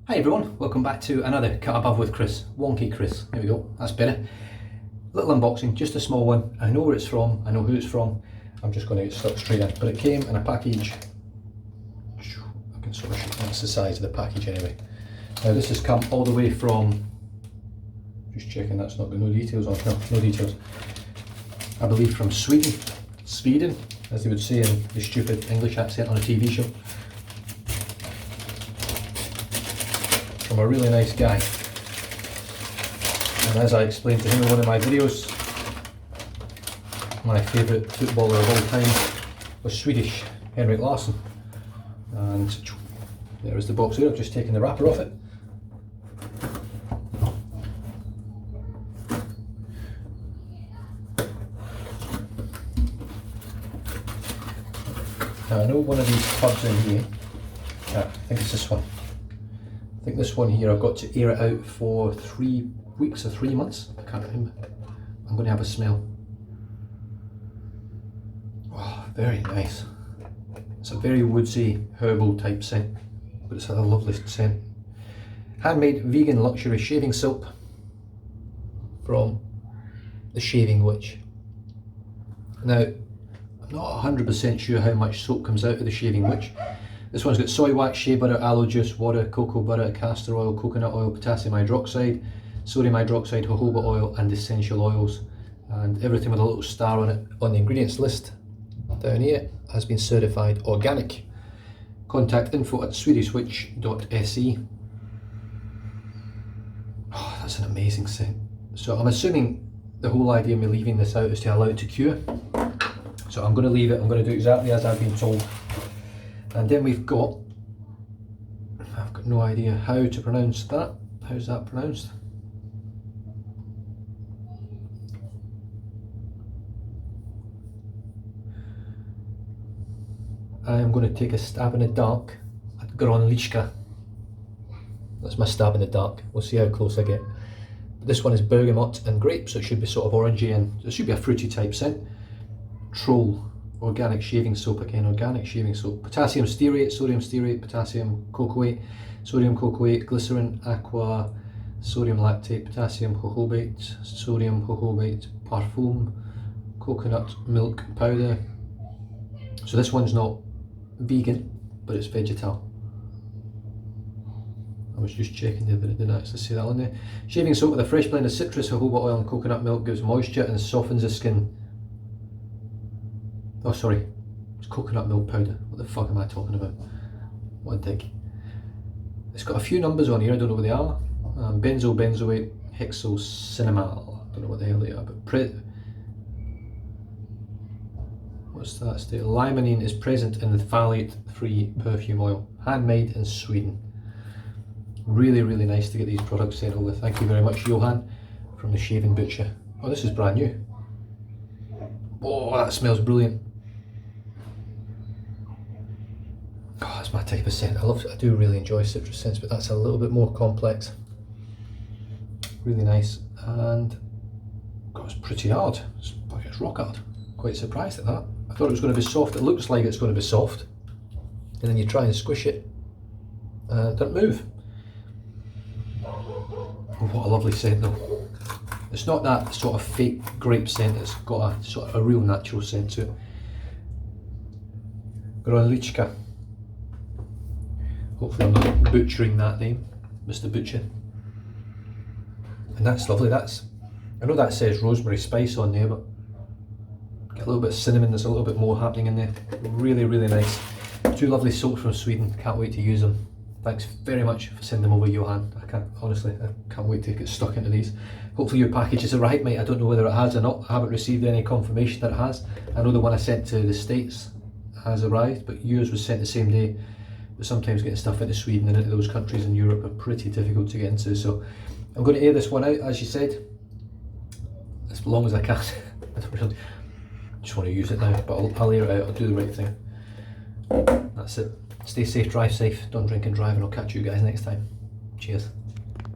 Hi everyone, welcome back to another Cut Above with Chris. Wonky Chris, there we go, that's better. Little unboxing, just a small one. I know where it's from, I know who it's from. I'm just going to get stuck straight in. But it came in a package. I can sort of show that's the size of the package anyway. Now this has come all the way from, just checking that's not got no details on it, no details. I believe from Sweden, as they would say in the stupid English accent on a TV show. From a really nice guy, and as I explained to him in one of my videos, my favourite footballer of all time was Swedish, Henrik Larsson. And there is the box here. I've just taken the wrapper off it. Now I know one of these tubs in here, I think it's this one. I think this one here I've got to air it out for 3 weeks or 3 months, I can't remember. I'm going to have a smell. Oh, very nice. It's a very woodsy, herbal type scent, but it's a lovely scent. Handmade vegan luxury shaving soap from the Shaving Witch. Now, I'm not 100% sure how much soap comes out of the Shaving Witch. This one's got soy wax, shea butter, aloe juice, water, cocoa butter, castor oil, coconut oil, potassium hydroxide, sodium hydroxide, jojoba oil and essential oils, and everything with a little star on it. On the ingredients list down here has been certified organic. Contact info at swedishwitch.se. Oh, that's an amazing scent. So I'm assuming the whole idea of me leaving this out is to allow it to cure. So I'm going to leave it, I'm going to do exactly as I've been told. And then we've got, I've got no idea how to pronounce that. How's that pronounced? I am going to take a stab in the dark at Gronlichka. That's my stab in the dark. We'll see how close I get. But this one is bergamot and grape, so it should be sort of orangey and it should be a fruity type scent. Troll. Organic shaving soap again, organic shaving soap. Potassium stearate, sodium stearate, potassium cocoate, sodium cocoate, glycerin, aqua, sodium lactate, potassium jojobate, sodium jojobate, parfum, coconut milk powder. So this one's not vegan, but it's vegetal. I was just checking there, but it didn't actually say that on there. Shaving soap with a fresh blend of citrus, jojoba oil and coconut milk gives moisture and softens the skin. Oh sorry, it's coconut milk powder. What the fuck am I talking about? What a dig. It's got a few numbers on here, I don't know what they are. Benzoate, hexocinnamal. I don't know what the hell they are, but what's that state? Limonene is present in the phthalate-free perfume oil. Handmade in Sweden. Really, really nice to get these products sent over. Thank you very much, Johan, from the Shaving Butcher. Oh, this is brand new. Oh, that smells brilliant. Oh, that's my type of scent. I do really enjoy citrus scents, but that's a little bit more complex. Really nice, and God, it's pretty hard. It's rock hard. Quite surprised at that. I thought it was going to be soft. It looks like it's going to be soft, and then you try and squish it, and it doesn't move. Oh, what a lovely scent though. It's not that sort of fake grape scent. It's got a sort of a real natural scent to it. Gronlichka. Hopefully I'm not butchering that name, Mr. Butcher. And that's lovely. I know that says rosemary spice on there, but get a little bit of cinnamon. There's a little bit more happening in there. Really, really nice. Two lovely soaps from Sweden. Can't wait to use them. Thanks very much for sending them over, Johan. I can't wait to get stuck into these. Hopefully your package has arrived, mate. I don't know whether it has or not. I haven't received any confirmation that it has. I know the one I sent to the States has arrived, but yours was sent the same day. But sometimes getting stuff into Sweden and into those countries in Europe are pretty difficult to get into. So I'm going to air this one out, as you said, as long as I can. I don't really just want to use it now, but I'll air it out. I'll do the right thing. That's it. Stay safe, drive safe, don't drink and drive, and I'll catch you guys next time. Cheers.